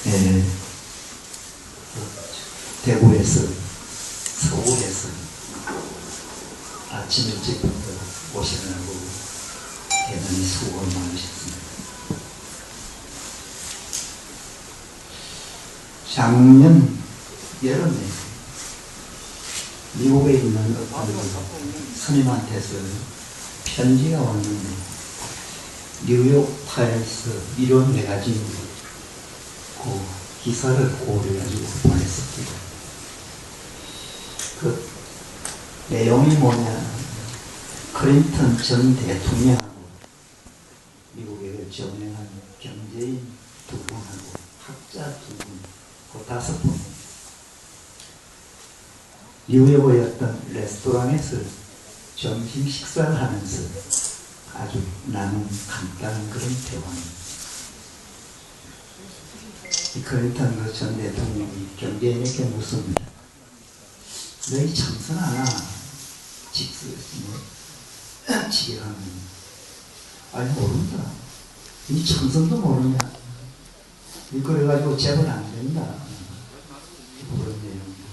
예, 대구에서, 서울에서 아침 일찍부터 오시느라고 대단히 수고가 많으셨습니다. 작년 여름에 미국에 있는 어떤 스님한테서 편지가 왔는데 뉴욕 타임스 이론 해가지고 그 기사를 고려해가지고 보냈습니다. 그 내용이 뭐냐, 클린턴 전 대통령하고 미국에 전행한 경제인 두 분하고 학자 두 분, 그 다섯 분 뉴욕의 어떤 레스토랑에서 점심 식사를 하면서 아주 나눈 간단한 그런 대화입니다. 이 클린턴 전 대통령이 경제인에게 묻습니다. 너희 참선 하나 지게하면 아니 모른다. 이 참선도 모르냐. 그래가지고 재벌 안 된다. 그런 내용입니다.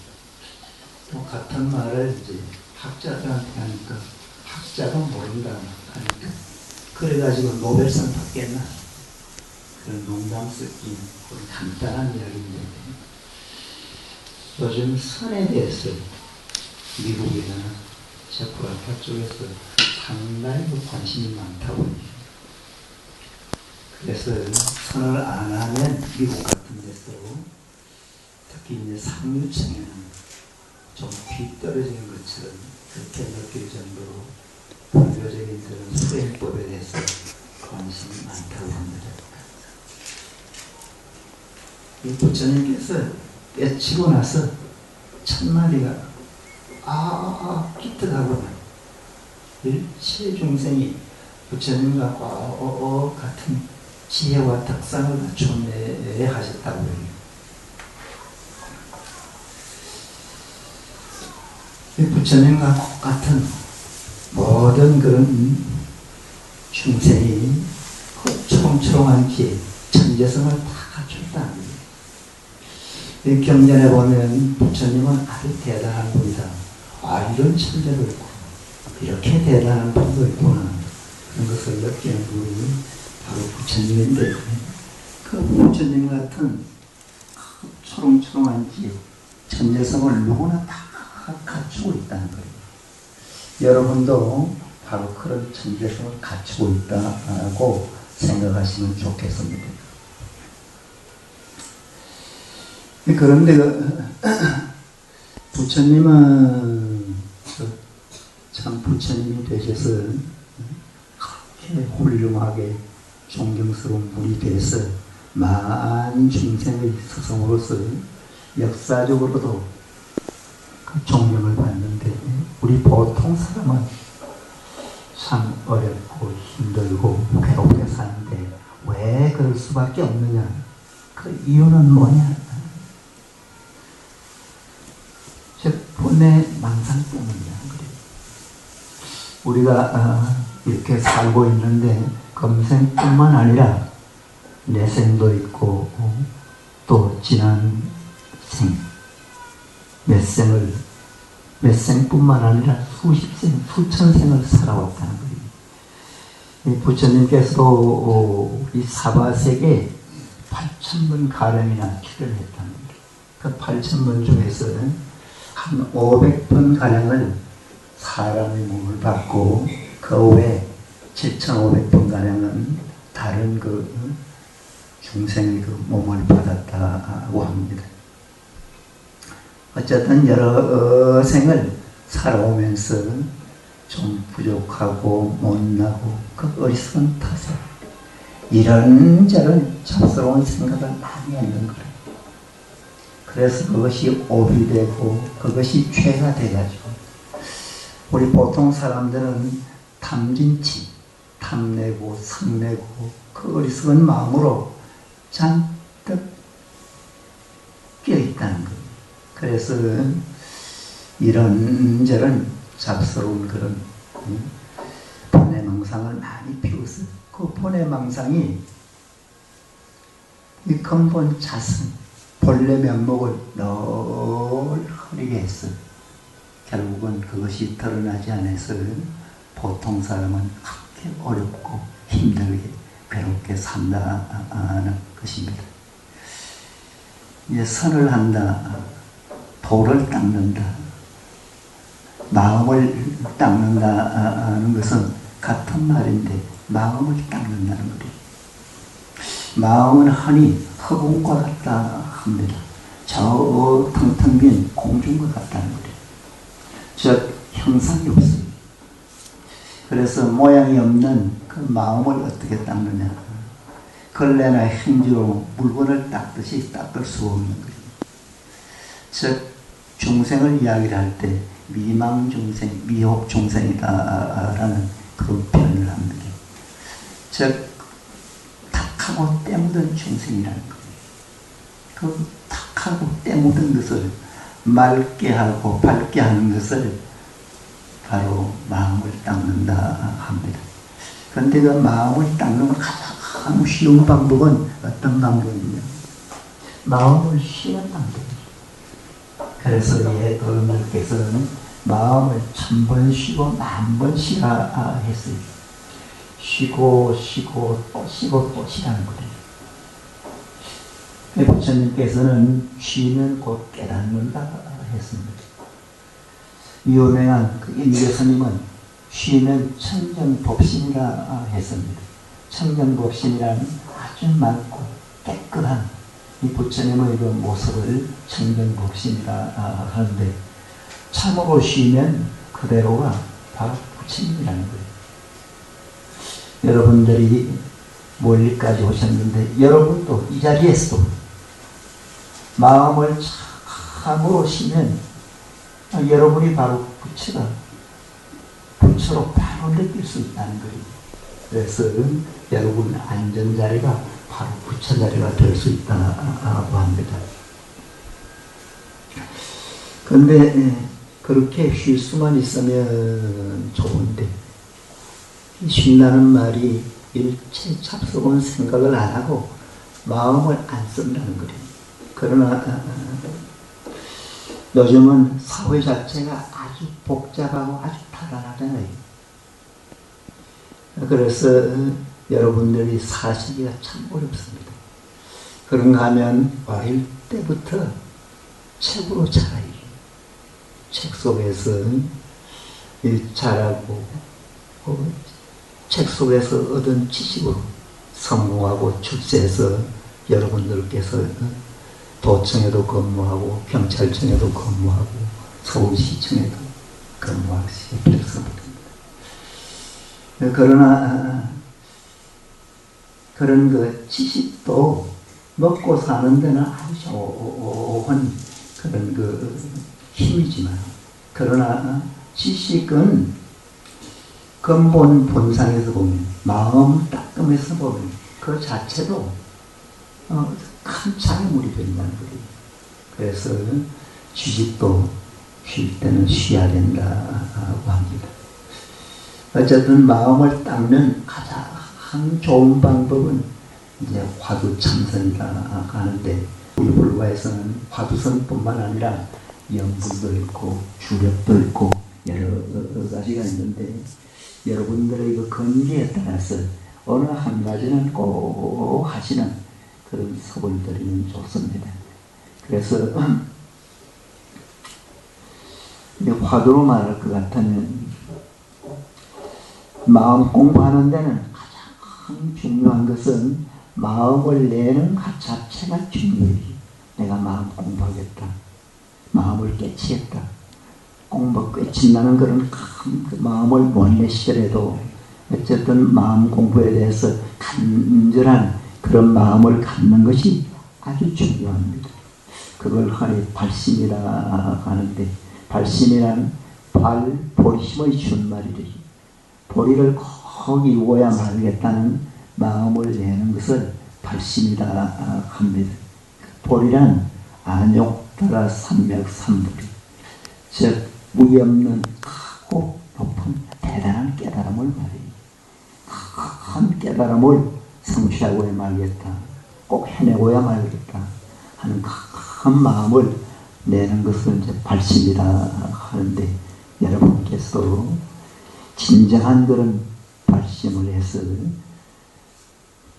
또 같은 말을 이제 학자들한테 하니까 학자가 모른다 하니까 그래가지고 노벨상 받겠나. 그런 농담 섞인 그런 간단한 이야기인데 요즘 선에 대해서 미국이나 제프라카 쪽에서 상당히 관심이 많다고 합니다. 그래서 선을 안 하면 미국 같은 데서 특히 이제 상류층에는 좀 뒤떨어지는 것처럼 그렇게 느낄 정도로 불교적인 그런 수행법에 대해서 관심이 많다고 합니다. 이 부처님께서 떼치고 나서 첫마디가 기특하구나. 일체 중생이 부처님과 같은 지혜와 덕상을 갖춘 하셨다고 해요. 부처님과 같은 모든 그런 중생이 그 총총한 지혜, 천재성을 다 갖췄다는 거예요. 이 경전에 보면 부처님은 아주 대단한 분이다. 이런 천재도 있고 이렇게 대단한 분도 있구나. 그런 것을 느끼는 분이 바로 부처님인데 그 부처님 같은 초롱초롱한 지혜, 천재성을 누구나 다 갖추고 있다는 거예요. 여러분도 바로 그런 천재성을 갖추고 있다고 생각하시면 좋겠습니다. 그런데 부처님은 참 부처님이 되셔서 그렇게 훌륭하게 존경스러운 분이 돼서 많은 중생의 스승으로서 역사적으로도 그 존경을 받는데 우리 보통 사람은 참 어렵고 힘들고 괴롭게 사는데 왜 그럴 수밖에 없느냐. 그 이유는 뭐냐. 즉 본의 망상 때문이야. 우리가 이렇게 살고 있는데 금생뿐만 아니라 내생도 있고 또 지난 생 몇 생뿐만 아니라 수십 생, 수천 생을 살아왔다는 거예요. 부처님께서도 이 사바세계에 8,000번 가량이나 출연을 했다는 거예요. 그 8,000번 중에서 한 500번 가량을 사람의 몸을 받고 그 외에 7,500번 가량은 다른 그 중생의 그 몸을 받았다고 합니다. 어쨌든 여러 생을 살아오면서 좀 부족하고 못나고 그 어리석은 탓에 이런저런 잡스러운 생각을 많이 하는 거예요. 그래서 그것이 업이 되고 그것이 죄가 돼가지고 우리 보통 사람들은 탐진치, 탐내고 성내고 그 어리석은 마음으로 잔뜩 끼어있다는 거예요. 그래서 이런저런 잡스러운 그런 본의망상을 많이 피워서 그 본의망상이 이 근본 자성, 본래 면목을 늘 흐리게 했어. 결국은 그것이 드러나지 않아서 보통 사람은 그렇게 어렵고 힘들게 괴롭게 산다는 것입니다. 이제 선을 한다, 돌을 닦는다, 마음을 닦는다는 것은 같은 말인데 마음을 닦는다는 거예요. 마음은 흔히 흑운과 같다 합니다. 저 텅텅 빈 공중과 같다는 거예요. 즉 형상이 없어요. 그래서 모양이 없는 그 마음을 어떻게 닦느냐. 걸레나 행주로 물건을 닦듯이 닦을 수 없는 거예요. 즉 중생을 이야기를 할 때 미망중생, 미혹중생이다라는 그런 표현을 합니다. 즉 탁하고 때묻은 중생이라는 거예요. 그 탁하고 때묻은 것을 맑게 하고 밝게 하는 것을 바로 마음을 닦는다 합니다. 그런데 그 마음을 닦는 가장 쉬운 방법은 어떤 방법이냐? 마음을 쉬는 방법이에요. 그래서 여러분들께서는 마음을 1000번 쉬고 10,000번 쉬라 했어요. 쉬고 쉬고 또 쉬고 또 쉬라는 거예요. 부처님께서는 쉬면 곧 깨닫는다 했습니다. 유명한 그 인교스님은 쉬면 청정법신이라 했습니다. 청정법신이라는 아주 맑고 깨끗한 이 부처님의 그 모습을 청정법신이라 하는데, 참으로 쉬면 그대로가 바로 부처님이라는 거예요. 여러분들이 멀리까지 오셨는데 여러분도 이 자리에서도 마음을 참으로 쉬면 여러분이 바로 부처로 바로 느낄 수 있다는 거예요. 그래서 여러분 안전자리가 바로 부처 자리가 될 수 있다고 합니다. 그런데 그렇게 쉴 수만 있으면 좋은데, 쉰다는 말이 일체 잡스러운 생각을 안 하고 마음을 안 쓴다는 거예요. 그러나 요즘은 사회 자체가 아주 복잡하고 아주 다단하잖아요. 그래서 여러분들이 사시기가 참 어렵습니다. 그런가 하면 어릴 때부터 책으로 자라요. 책 속에서 자라고, 책 속에서 얻은 지식으로 성공하고 출세해서 여러분들께서 도청에도 근무하고 경찰청에도 근무하고 서울시청에도 근무하시게 되었습니다. 그러나 그런 그 지식도 먹고 사는 데는 아주 좋은 그런 그 힘이지만, 그러나 지식은 근본 본상에서 보면, 마음 닦음에서 보면 그 자체도 큰 장애물이 된다는 거예요. 그래서 지식도 쉴 때는 쉬어야 된다고 합니다. 어쨌든 마음을 닦는 가장 좋은 방법은 이제 화두참선이라 하는데, 우리 불과에서는 화두선뿐만 아니라 연불도 있고 주력도 있고 여러 가지가 있는데, 여러분들의 그 건기에 따라서 어느 한 가지는 꼭 하시는 그런 서본들이면 좋습니다. 그래서 화두로 말할 것 같으면, 마음 공부하는 데는 가장 중요한 것은 마음을 내는 것 자체가 중요해요. 내가 마음 공부하겠다, 마음을 깨치겠다. 공부 깨친다는 그런 큰 마음을 못 내시더라도 어쨌든 마음 공부에 대해서 간절한 그런 마음을 갖는 것이 아주 중요합니다. 그걸 흔히 발심이라 하는데, 발심이란 보리심의 준말이래요. 보리를 꼭 이루어야 말겠다는 마음을 내는 것을 발심이라 합니다. 보리란 안욕따라 삼맥삼불이, 즉 무의 없는 크고 높은 대단한 깨달음을 말해요. 큰 깨달음을 성취하고야 말겠다. 꼭 해내고야 말겠다 하는 큰 마음을 내는 것을 이제 발심이라 하는데, 여러분께서 진정한 그런 발심을 해서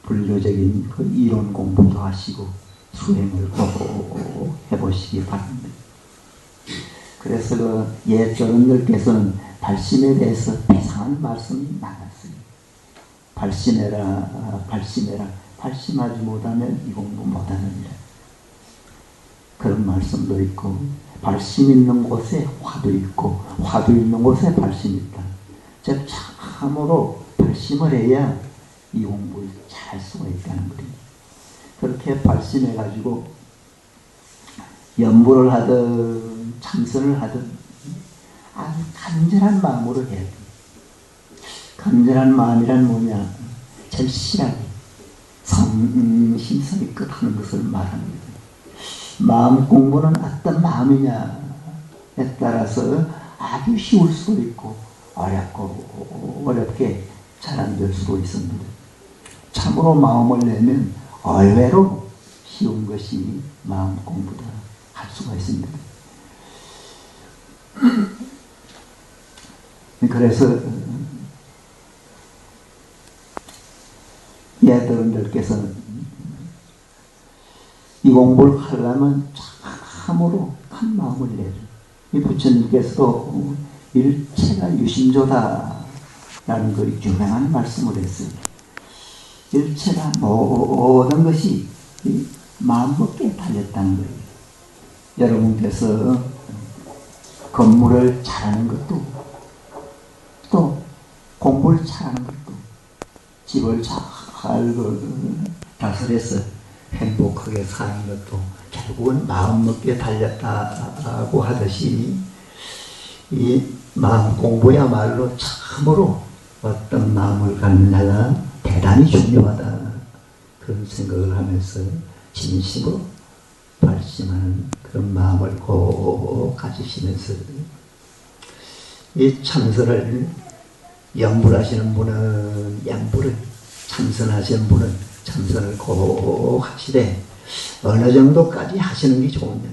불교적인 그 이론 공부도 하시고 수행을 꼭 해보시기 바랍니다. 그래서 그 옛조론들께서는 발심에 대해서 이상한 말씀이 많았어요. 발심해라, 발심해라. 발심하지 못하면 이 공부 못하느니라. 그런 말씀도 있고, 발심 있는 곳에 화두 있고, 화두 있는 곳에 발심이 있다. 즉 참으로 발심을 해야 이 공부를 잘 할 수가 있다는 거예요. 그렇게 발심해가지고 연부를 하든 참선을 하든 아주 간절한 마음으로 해야 돼. 간절한 마음이란 뭐냐? 절실하게 성심성의 끝 하는 것을 말합니다. 마음 공부는 어떤 마음이냐에 따라서 아주 쉬울 수도 있고 어렵고 어렵게 잘 안 될 수도 있습니다. 참으로 마음을 내면 의외로 쉬운 것이 마음 공부다 할 수가 있습니다. 그래서 예들은들께서는 이 공부를 하려면 참으로 큰 마음을 내라. 이 부처님께서도 일체가 유심조다 라는 그 유명한 말씀을 했어요. 일체가 모든 것이 마음먹기에 달렸다는 거예요. 여러분께서 건물을 잘하는 것도, 또 공부를 잘하는 것도, 집을 잘 다스려서 행복하게 사는 것도 결국은 마음먹기에 달렸다고 하듯이, 이 마음 공부야말로 참으로 어떤 마음을 갖느냐가 대단히 중요하다, 그런 생각을 하면서 진심으로 발심하는 그런 마음을 꼭 가지시면서 이 참선을 양불하시는 분은 양불을, 참선하시는 분은 참선을 꼭 하시되 어느 정도까지 하시는 게 좋으냐.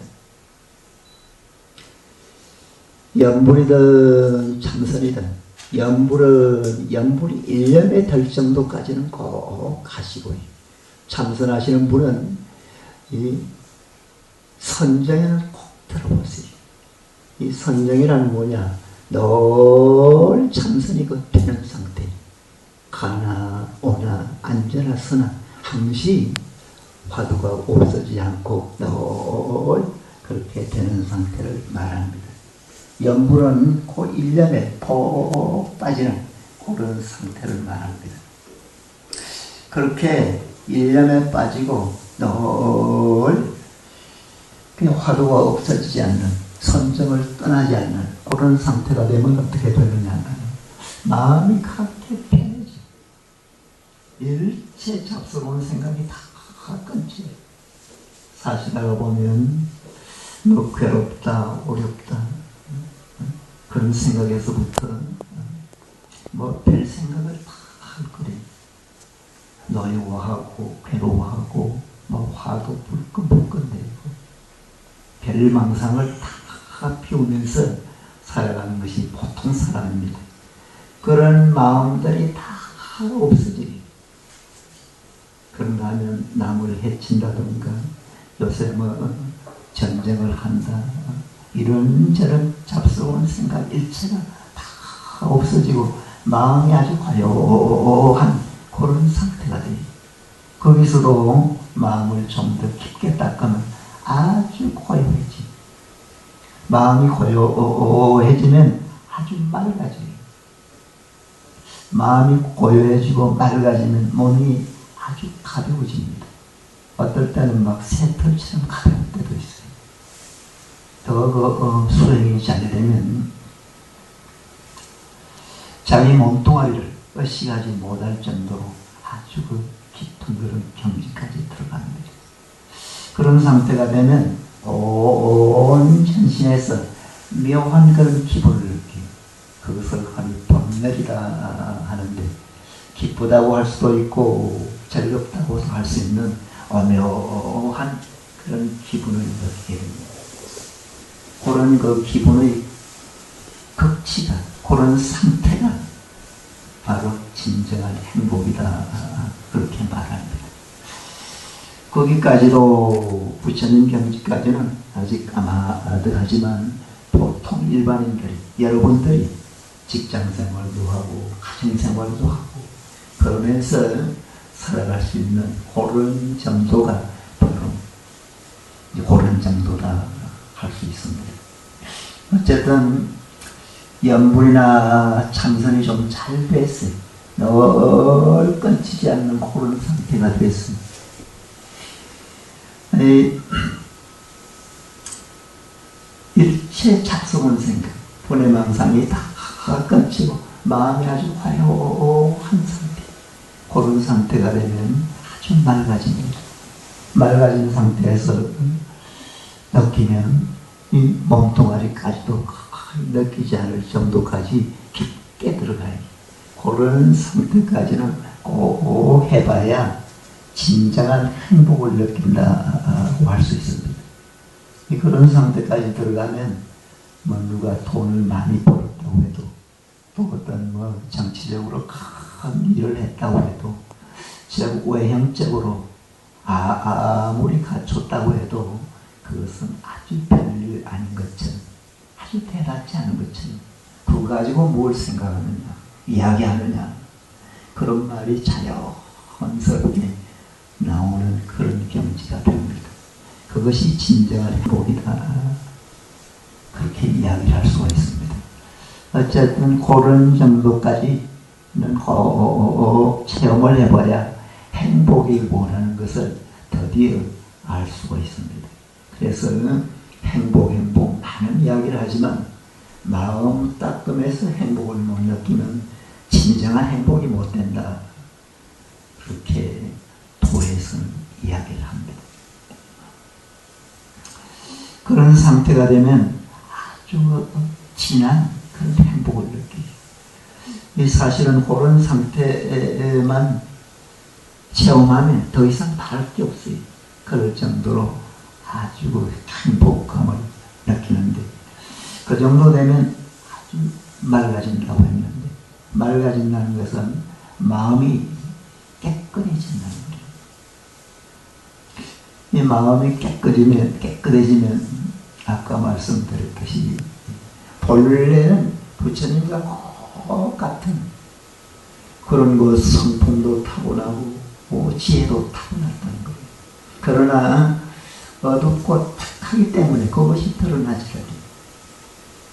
연불이든 참선이든 연불이 1년에 될 정도까지는 꼭 하시고, 참선하시는 분은 이 선정에는 꼭 들어보세요. 이 선정이라는 뭐냐? 늘 참선이 되는 상태. 가나 오나 앉아나 서나 항시 화두가 없어지지 않고 늘 그렇게 되는 상태를 말합니다. 연불은 그 1년에 폭 빠지는 그런 상태를 말합니다. 그렇게 1년에 빠지고 늘 화두가 없어지지 않는, 선정을 떠나지 않는 그런 상태가 되면 어떻게 되느냐? 마음이 그렇게 편해져. 일체 잡스러운 생각이 다 끊지. 사시다가 보면 뭐 괴롭다, 어렵다 그런 생각에서부터 뭐 별 생각을 다 할 거래. 노여워하고 괴로워하고 뭐 화도 불끈불끈대고 별 망상을 다 피우면서 살아가는 것이 보통 사람입니다. 그런 마음들이 다 없어지게. 그런가 하면 남을 해친다든가 요새 뭐 전쟁을 한다, 이런저런 잡스러운 생각 일체가 다 없어지고 마음이 아주 고요한 그런 상태가 돼요. 거기서도 마음을 좀 더 깊게 닦으면 아주 고요해지. 마음이 고요해지면 아주 맑아져요. 마음이 고요해지고 맑아지면 몸이 아주 가벼워집니다. 어떨 때는 막 새털처럼 가벼운 때도 있어요. 더 수행이 잘 되면 자기 몸뚱아리를 의식하지 못할 정도로 아주 깊은 그런 경지까지 들어가는 거죠. 그런 상태가 되면 온 전신에서 묘한 그런 기분을 느껴요. 그것을 감히 본멸이라 하는데, 기쁘다고 할 수도 있고 즐겁다고 할 수 있는 오묘한 그런 기분을 느끼게 됩니다. 그런 그 기분의 극치가, 그런 상태가 바로 진정한 행복이다. 그렇게 말합니다. 거기까지도 부처님 경지까지는 아직 까마득하지만 보통 일반인들이, 여러분들이 직장생활도 하고 가정생활도 하고 그러면서 살아갈 수 있는 그런 정도가 바로 그런 정도다 할 수 있습니다. 어쨌든 염불이나 참선이 좀 잘 됐어요. 늘 끊치지 않는 그런 상태가 됐습니다. 일체 잡성은 생각, 분해망상이 다 끊치고 마음이 아주 화려한 상태, 그런 상태가 되면 아주 맑아집니다. 맑아진 상태에서 느끼면 이 몸뚱아리까지도 느끼지 않을 정도까지 깊게 들어가요. 그런 상태까지는 꼭 해봐야 진정한 행복을 느낀다고 할 수 있습니다. 그런 상태까지 들어가면 뭐 누가 돈을 많이 벌었다고 해도 또 어떤 뭐 정치적으로 큰 일을 했다고 해도 외형적으로 아무리 갖췄다고 해도 그것은 아주 별일 아닌 것처럼, 아주 대단치 않은 것처럼 그거 가지고 뭘 생각하느냐, 이야기하느냐, 그런 말이 자연스럽게 나오는 그런 경지가 됩니다. 그것이 진정한 행복이다. 그렇게 이야기를 할 수가 있습니다. 어쨌든 그런 정도까지는 꼭 체험을 해봐야 행복이 뭐라는 것을 드디어 알 수가 있습니다. 그래서 행복 많은 이야기를 하지만 마음 따끔해서 행복을 못 느끼면 진정한 행복이 못 된다. 그렇게 도에서는 이야기를 합니다. 그런 상태가 되면 아주 진한 그런 행복을 느끼죠. 사실은 그런 상태에만 체험하면 더 이상 바랄 게 없어요. 그럴 정도로 아주 행복감을 느끼는데, 그 정도 되면 아주 맑아진다고 했는데, 맑아진다는 것은 마음이 깨끗해진다는 거예요. 이 마음이 깨끗해지면 아까 말씀드렸듯이 본래는 부처님과 똑같은 그런 그 성품도 타고나고 지혜도 타고났다는 거예요. 그러나 어둡고 탁하기 때문에 그것이 드러나지 않아요.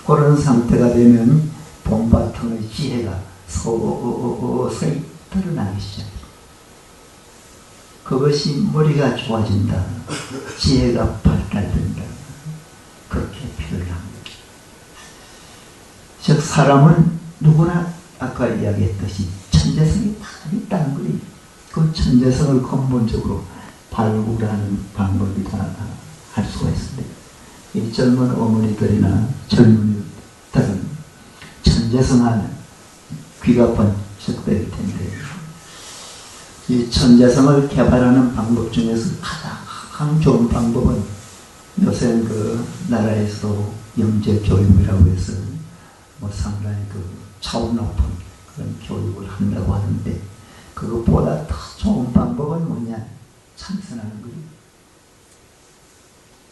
그런 상태가 되면 본바탕의 지혜가 서서히 드러나기 시작해요. 그것이 머리가 좋아진다, 지혜가 발달된다, 그렇게 표현을 합니다. 즉 사람은 누구나 아까 이야기했듯이 천재성이 다 있다는 거예요. 그 천재성을 근본적으로 발굴하는 방법이다 할 수가 있습니다. 이 젊은 어머니들이나 젊은이들은 천재성 하면 귀가 번쩍될 텐데, 이 천재성을 개발하는 방법 중에서 가장 좋은 방법은 요새 그 나라에서 영재 교육이라고 해서 뭐 상당히 그 차원 높은 그런 교육을 한다고 하는데, 그것보다 더 좋은 방법은 뭐냐? 참선하는 거예요.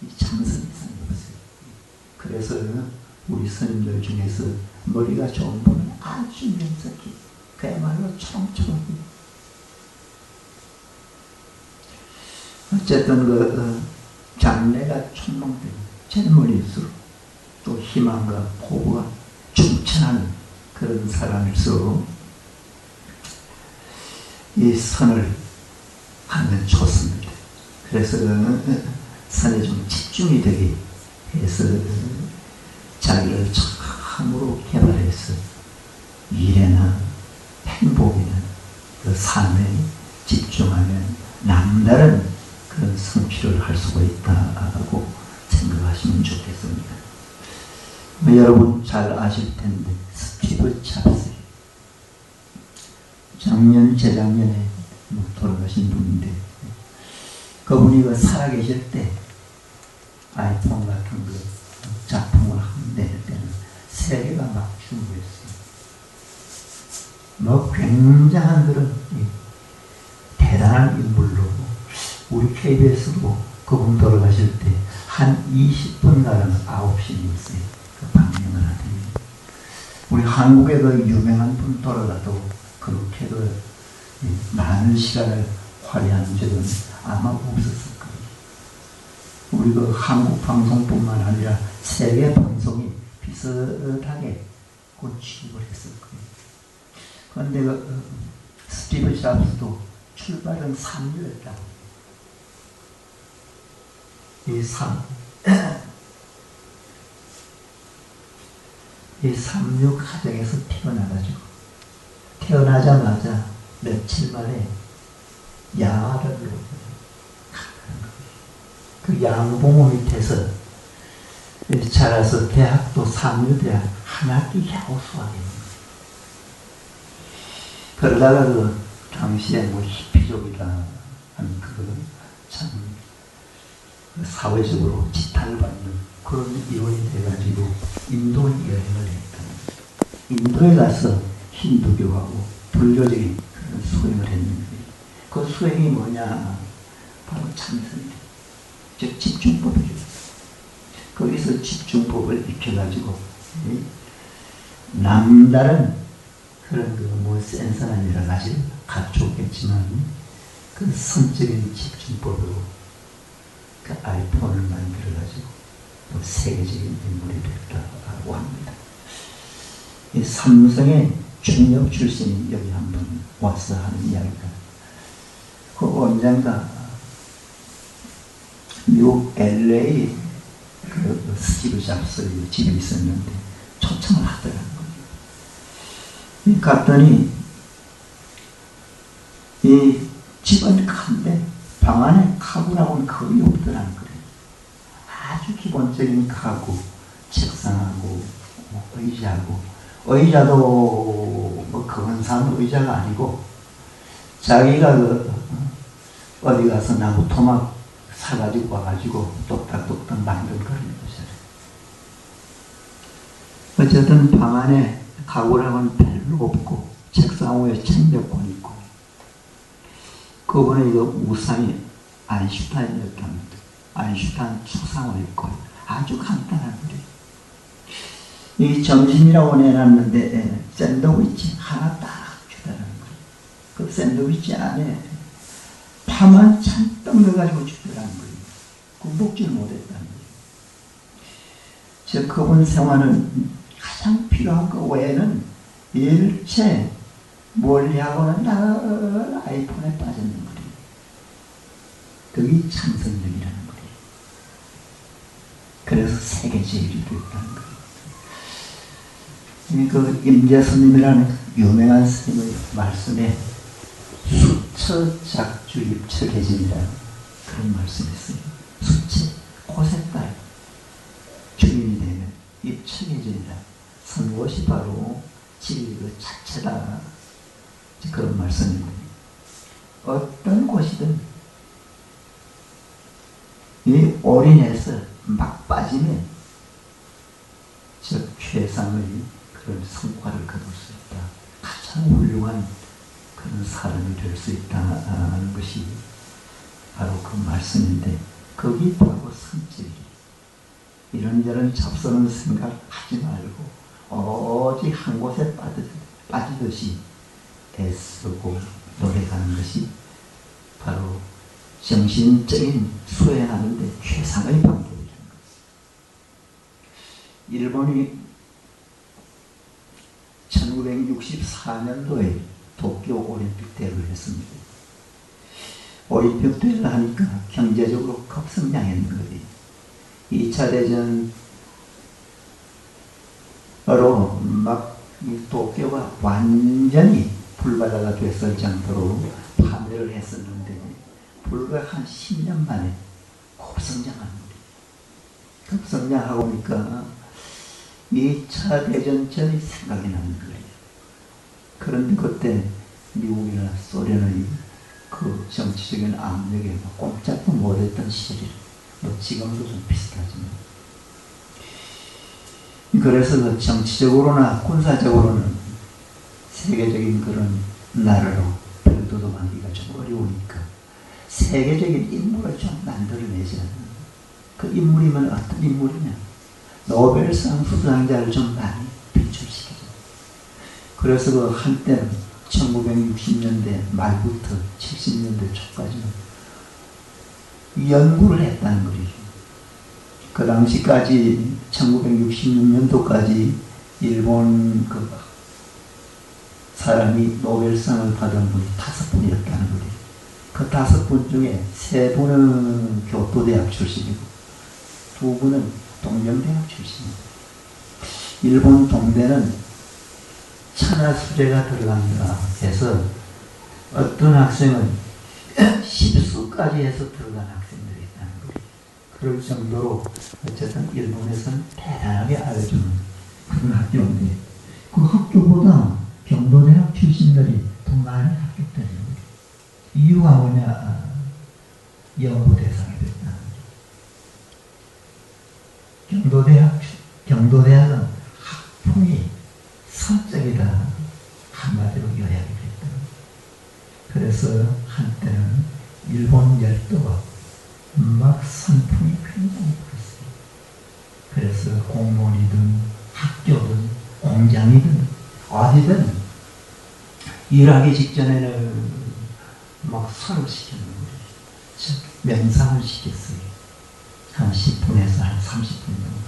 이 참선이 생겨봤어요. 그래서 우리 스님들 중에서 머리가 좋은 분은 아주 명석히, 그야말로 초롱초롱히. 어쨌든 그 장래가 촉망되는 젊은이일수록 또 희망과 포부가 충천한 그런 사람일수록 이 선을 하면 좋습니다. 그래서 선에 좀 집중이 되게 해서 자기를 참으로 개발해서 일에나 행복이나 그 삶에 집중하면 남다른 그런 성취를 할 수가 있다고 생각하시면 좋겠습니다. 여러분 잘 아실 텐데 스티브 잡스, 작년 재작년에 돌아가신 분인데, 그분이 그 살아계실 때 아이폰 같은 그 작품을 낼 때는 세계가 막 충돌했어요. 뭐 굉장한 그런 대단한 인물로 우리 KBS도 그분 돌아가실 때 한 20분 가량 9시였어요. 그 방영을 하더니 우리 한국에 그 유명한 분 돌아가도 그렇게 그 많은 시간을 활용한 적은 아마 없었을 거예요. 우리 그 한국 방송뿐만 아니라 세계 방송이 비슷하게 그 취급을 했을 거예요. 그런데 그 스티브 잡스도 출발은 3류였다고. 이 3류 가정에서 태어나자마자 며칠 만에 야를 놓고 그 양부모 밑에서 자라서 대학도 3류 대학 한 학기 겨우 수학했습니다. 그러다가 그 당시에 뭐 히피족이다 하는 참 사회적으로 지탄을 받는 그런 이론이 돼가지고 인도 여행을 했다. 인도에 가서 힌두교하고 불교적인 그런 수행을 했는데 그 수행이 뭐냐? 바로 참선이에요. 즉 집중법이죠. 거기서 집중법을 익혀가지고 남다른 그런 뭐 센스나 여러 가지 갖추었겠지만 그 성적인 집중법으로 그 아이폰을 만들어가지고 또 세계적인 인물이 됐다고 합니다. 이 삼성의 중역 출신이 여기 한번 와서 하는 이야기가 그 언젠가 미국 LA 그 스티브 잡스 집에 있었는데 초청을 하더라는 거예요. 갔더니 이 집은 큰데 방 안에 가구라고는 거의 없더라는 거예요. 아주 기본적인 가구, 책상하고 의자도 뭐 근사한 의자가 아니고 자기가 어디 가서 나무 토막 사가지고 와가지고 똑딱똑딱 만든 그런 의자를. 어쨌든 방 안에 가구라고는 별로 없고 책상 위에 책 몇 권 있고 그분의 우상이 아인슈타인이었답니다. 아인슈타인 추상을 읽고 아주 간단한 거예요. 이 점심이라고 내놨는데 샌드위치 하나 딱 주다는 거예요. 그 샌드위치 안에 파만 잔뜩 넣어가지고 주더라는 거예요. 그 먹지를 못했다는 거예요. 즉 그분 생활은 가장 필요한 것 외에는 일체 멀리하고는 늘 아이폰에 빠졌는 거예요. 그게 참선력이라는 거예요. 그래서 세계 제일이 됐다는 거예요. 그 임재스님이라는 유명한 스님의 말씀에 수처작주입처계진이라는 그런 말씀이 있어요. 수처, 고색깔 주인이 되면 입처계진이라 선것이 바로 진리 그 자체다. 그런 말씀입니다. 어떤 곳이든 이 올인해서 막 빠지면 즉 최상의 그런 성과를 거둘 수 있다. 가장 훌륭한 그런 사람이 될 수 있다는 것이 바로 그 말씀인데 거기 바로 성질이 이런저런 잡서는 생각하지 말고 오직 한 곳에 빠지듯이 애쓰고 노력하는 것이 바로 정신적인 수행하는데 최상의 방법이라는 것. 일본이 1964년도에 도쿄 올림픽 대회를 했습니다. 올림픽 대회를 하니까 경제적으로 급성장했는 거예요. 2차 대전으로 막 도쿄가 완전히 불바다가 됐을 정도로 파멸을 했었는데 불과 한 10년 만에 급성장한 거예요. 급성장하고 보니까 2차 대전전이 생각이 나는 거예요. 그런데 그때 미국이나 소련의 그 정치적인 압력에 꼼짝도 못했던 시절, 지금도 좀 비슷하지만. 그래서 그 정치적으로나 군사적으로는 세계적인 그런 나라로 별도도하기가 좀 어려우니까 세계적인 인물을 좀 만들어내지 않는. 그 인물이면 어떤 인물이냐? 노벨상 수상자를 좀 많이 배출시키죠. 그래서 그 한때는 1960년대 말부터 70년대 초까지는 연구를 했다는 거죠. 그 당시까지 1966년도까지 일본 그 사람이 노벨상을 받은 분이 5분이었다는 거죠. 그 5분 중에 3분은 교토대학 출신이고 2분은 동명대학 출신입니다. 일본 동대는 천하수재가 들어간다 해서 어떤 학생은 10수까지 해서 들어간 학생들이 있다는 거예요. 그럴 정도로 어쨌든 일본에서는 대단하게 알려주는 그런 학교인데 그 학교보다 경도대학 출신들이 더 많이 합격되는 거예요. 이유가 뭐냐? 연구대상이 됐다는 거죠. 경도대학은 학풍이 서적이다. 한마디로 요약이 됐다. 그래서 한때는 일본 열도가 막 선풍이 굉장히 컸어요. 그래서 공무원이든 학교든 공장이든 어디든 일하기 직전에는 막 선을 시키는 거예요. 즉 명상을 시켰어요. 한 10분에서 한 30분 정도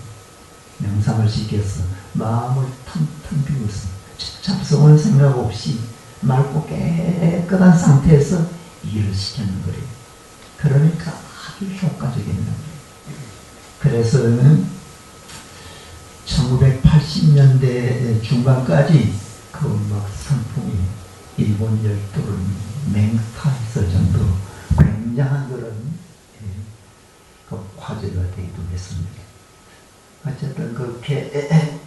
명상을 시켜서 마음을 텅텅 비워서 잡스러운 생각 없이 맑고 깨끗한 상태에서 일을 시키는 거예요. 그러니까 아주 효과적인 거예요. 그래서 1980년대 중반까지 그 막 선풍이 일본 열도를 맹타했을 정도로 굉장한 그런 그 화제가 되기도 했습니다. 어쨌든 그렇게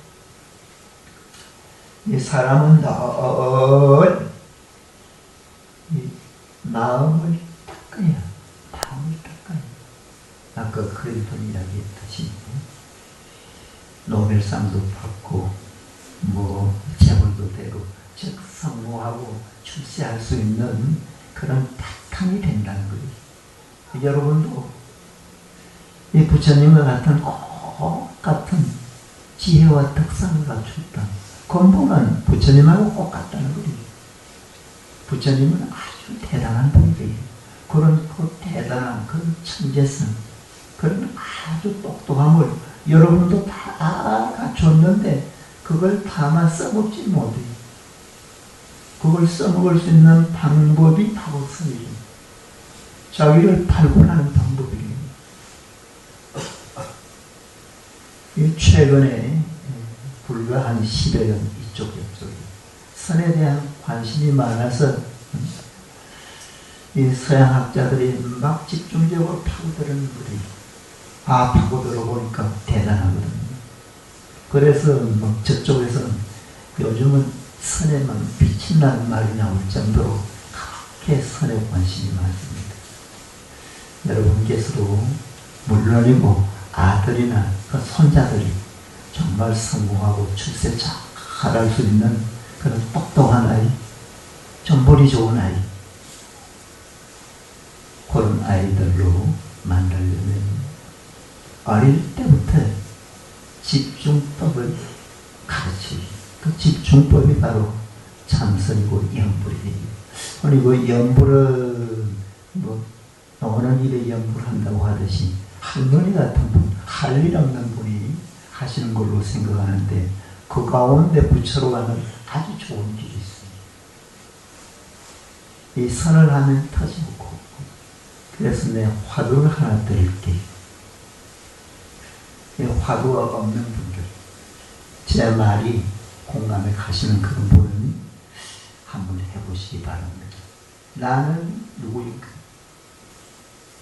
이 사람은 늘 이 마음을 닦아야, 마음을 닦아야. 아까 클린턴 이야기했듯이 노벨상도 받고 뭐 재벌도 되고 즉 성공하고 출세할 수 있는 그런 바탕이 된다는 거예요. 여러분도 이 부처님과 같은 똑같은 지혜와 특성을 갖췄다. 근본은 부처님하고 똑같다는 거예요. 부처님은 아주 대단한 분이에요. 그런 그 대단한 그런 천재성, 그런 아주 똑똑함을 여러분도 다 갖췄는데 그걸 다만 써먹지 못해요. 그걸 써먹을 수 있는 방법이 바로 없어요. 자기를 발굴하는 방법이에요. 최근에 불과 한 10여 년 이쪽 저쪽에 선에 대한 관심이 많아서 이 서양 학자들이 막 집중적으로 파고드는 거예요. 파고들어 보니까 대단하거든요. 그래서 뭐 저쪽에서는 요즘은 선에만 빛이 나는 말이 나올 정도로 그렇게 선에 관심이 많습니다. 여러분께서도 물론이고 아들이나 그 손자들이 정말 성공하고 출세 잘할 수 있는 그런 똑똑한 아이, 좀 머리 좋은 아이, 그런 아이들로 만들려면 어릴 때부터 집중법을 가르치기. 그 집중법이 바로 참선이고 염불이에요. 그리고 염불은 뭐 어느 일에 염불 한다고 하듯이 할머니 같은 분, 할 일 없는 분이 하시는 걸로 생각하는데 그 가운데 부처로 가는 아주 좋은 길이 있어요. 이 선을 하면 터지고. 그래서 내 화두를 하나 드릴게요. 이 화두가 없는 분들, 제 말이 공감에 가시는 그런 분은 한번 해보시기 바랍니다. 나는 누구인가?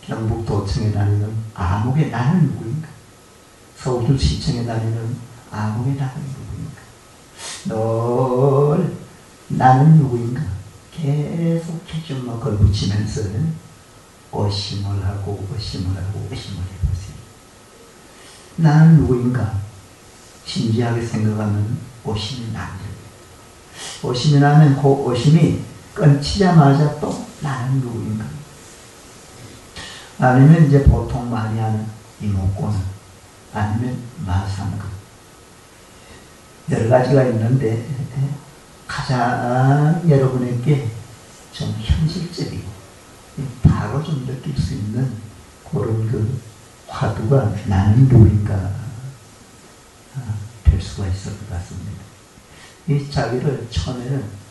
경북도청에 다니는 암흑의 나는 누구인가? 서울시청에 다니는 암흑의 나는 누구인가? 늘 나는 누구인가? 계속해서 뭐 걸붙이면서 의심을 하고 의심을 하고 의심을 해보세요. 나는 누구인가? 진지하게 생각하면 의심이 나죠. 의심이 나면 그 의심이 끊치자마자 또 나는 누구인가? 아니면 이제 보통 많이 하는 이목구나, 아니면 마상각, 여러 가지가 있는데 가장 여러분에게 좀 현실적이고 바로 좀 느낄 수 있는 그런 그 화두가 나는 누구인가 될 수가 있을 것 같습니다. 이 자기를 처음에는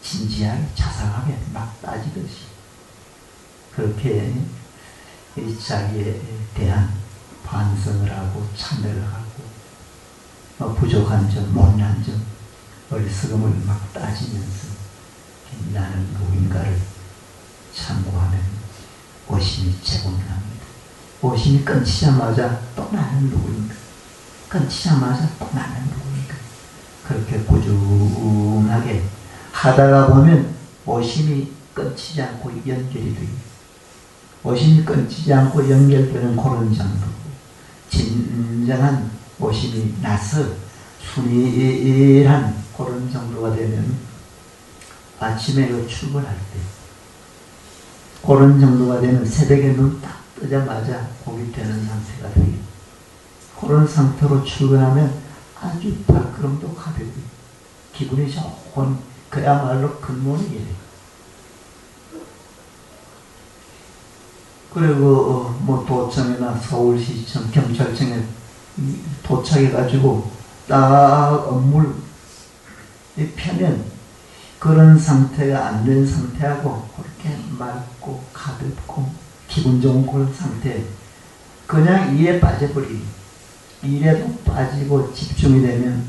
진지하게 자상하게 막 따지듯이 그렇게 이 자기에 대한 반성을 하고 참회를 하고 부족한 점, 못난 점, 어리석음을 막 따지면서 나는 누구인가를 참고하면 의심이 제공합니다. 의심이 끊치자마자 또 나는 누구인가, 끊치자마자 또 나는 누구인가, 그렇게 꾸준하게 하다가 보면 의심이 끊치지 않고 연결이 돼요. 의심이 끊치지 않고 연결되는 그런 정도, 진정한 의심이 나서 순일한 그런 정도가 되면 아침에 출근할 때 그런 정도가 되면 새벽에 눈 딱 뜨자마자 고기 되는 상태가 돼요. 그런 상태로 출근하면 아주 발걸음도 가볍고 기분이 좋은 그야말로 굿모닝이에요. 그리고 뭐 도청이나 서울시청, 경찰청에 도착해가지고 딱 업무를 펴면 그런 상태가 안 된 상태하고 그렇게 맑고 가볍고 기분 좋은 그런 상태, 그냥 일에 빠져버리기, 일에도 빠지고 집중이 되면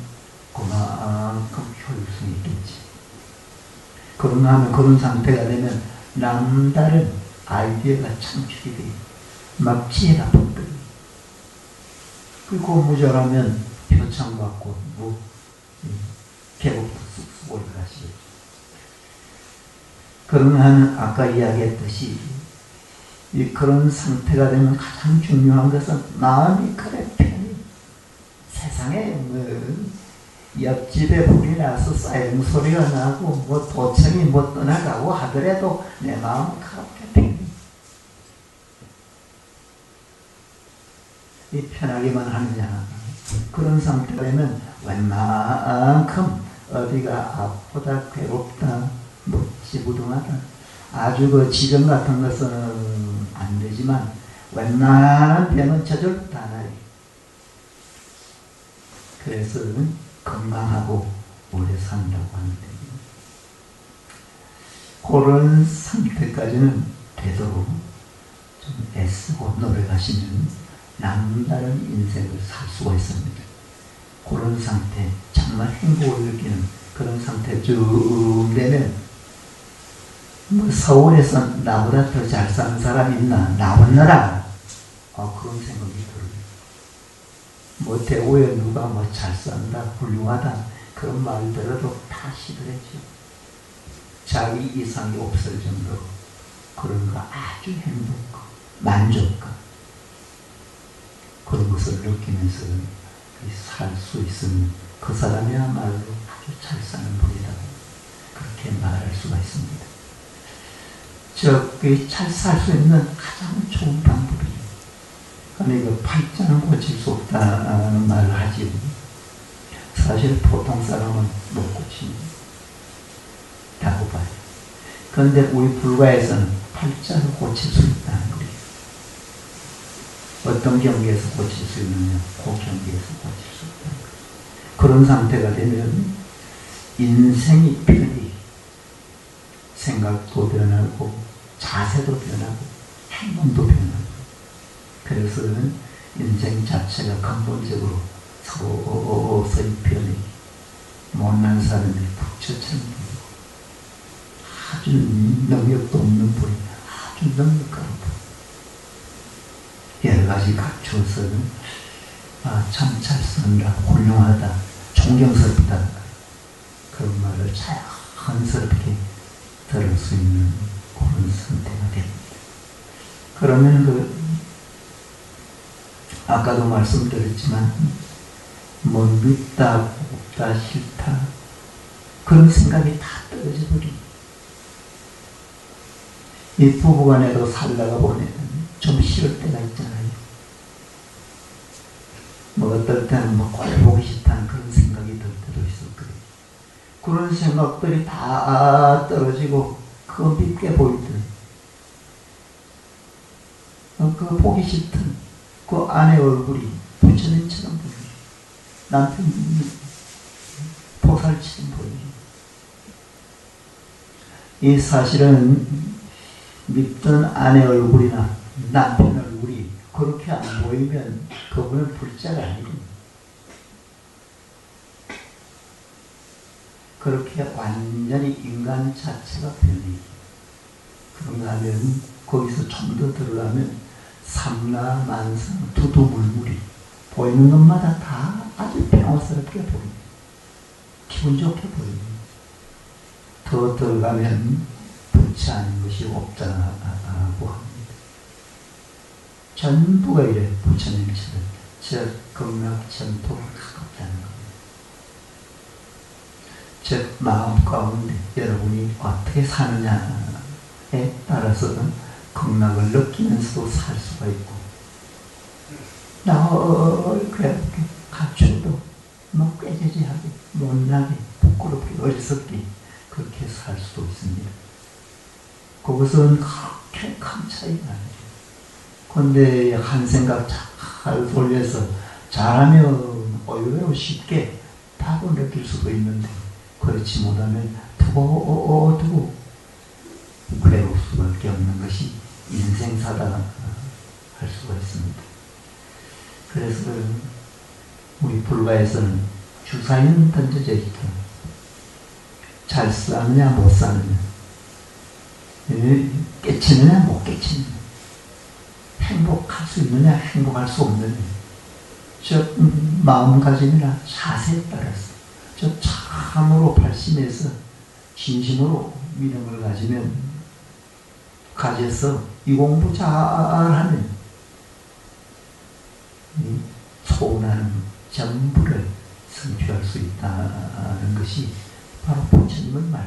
그만큼 효율성이 있겠지. 그런가 하면 그런 상태가 되면 남다른 아이디어가 창출이 돼요. 막 지혜가 번뜩. 그리고 무절하면 표창받고 뭐 계곡도 쑥쑥 올라가시겠죠. 그런가 하면 아까 이야기했듯이 그런 상태가 되면 가장 중요한 것은 마음이 그래 편히, 세상에 뭐 옆집에 불이 나서 싸용 소리가 나고 뭐 도청이 뭐 떠나가고 하더라도 내 마음은 그렇게 편히 이 편하게만 하느냐. 그런 상태가 되면 웬만큼 어디가 아프다, 괴롭다, 묵지부동하다, 아주 그 지병 같은 것은 안 되지만 웬만한 병은 저절로 다 나요. 그래서 건강하고 오래 산다고 하는데 그런 상태까지는 되도록 좀 애쓰고 노력하시면 남다른 인생을 살 수가 있습니다. 그런 상태, 정말 행복을 느끼는 그런 상태 쭉 되면 뭐 서울에서 나보다 더 잘 사는 사람이 있나? 나왔느라? 그런 생각이 들어요. 뭐 대구에 누가 뭐 잘 산다, 훌륭하다 그런 말 들어도 다 시들해져. 자기 이상이 없을 정도로 그런 거 아주 행복과 만족과 그런 것을 느끼면서 살 수 있으면 그 사람이야말로 아주 잘 사는 분이라고 그렇게 말할 수가 있습니다. 잘 살 수 있는 가장 좋은 방법이에요. 그러니까 팔자는 고칠 수 없다는 말을 하지. 사실 보통 사람은 못 고친다고 봐요. 그런데 우리 불가에서는 팔자를 고칠 수 있다는 거예요. 어떤 경계에서 고칠 수 있느냐? 그 경계에서 고칠 수 있다는 거예요. 그런 상태가 되면 인생이 편히 생각도 변하고 자세도 변하고 행동도 변하고, 그래서 인생 자체가 근본적으로 서서히 변해 못난 사람이 부처처럼 보이고 아주 능력도 없는 분이 아주 능력가로 보이고 여러 가지 갖추어서는 참 잘 쓴다, 훌륭하다, 존경스럽다 그런 말을 자연스럽게 들을 수 있는 그런 상태가 됩니다. 그러면 아까도 말씀드렸지만 뭐 밉다, 곱다, 싫다 그런 생각이 다 떨어져 버립니다. 이 부부간에도 살다가 보면 좀 싫을 때가 있잖아요. 뭐 어떨 때는 뭐 꼴 보기 싫다는 그런 생각이 들 때도 있을 거예요. 그런 생각들이 다 떨어지고 그거 밉게 보일 때 그 보기 싫던 그 아내 얼굴이 부처님처럼 보이고 남편 보살처럼 보이고 이 사실은 믿던 아내 얼굴이나 남편 얼굴이 그렇게 안 보이면 그분은 불자가 아닙니다. 그렇게 완전히 인간 자체가 변해요. 그런가 하면 거기서 좀 더 들어가면 삼라만상 두두물물이 보이는 것마다 다 아주 평화스럽게 보입니다. 기분 좋게 보입니다. 더 들어가면 부처 아닌 것이 없다고 합니다. 전부가 이래 부처님처럼 즉 극락전토가 가깝다는 겁니다. 즉 마음 가운데 여러분이 어떻게 사느냐에 따라서는 극락을 느끼면서도 살 수가 있고 그렇게 갖춰도 뭐 꾀죄죄하게 못나게 부끄럽게 어리석게 그렇게 살 수도 있습니다. 그것은 그렇게 큰 차이가 아니에요. 그런데 한 생각 잘 돌려서 잘하면 의외로 쉽게 바로 느낄 수도 있는데 그렇지 못하면 두고 괴로울 수밖에 없는 것이 인생사다 할 수가 있습니다. 그래서 우리 불가에서는 주사위는 던져져 있다. 잘 사느냐 못 사느냐, 깨치느냐 못 깨치느냐, 행복할 수 있느냐 행복할 수 없느냐, 저 마음가짐이나 자세에 따라서 저 참으로 발심해서 진심으로 믿음을 가져서 이 공부 잘하면 소원하는 전부를 성취할 수 있다는 것이 바로 부처님의 말씀.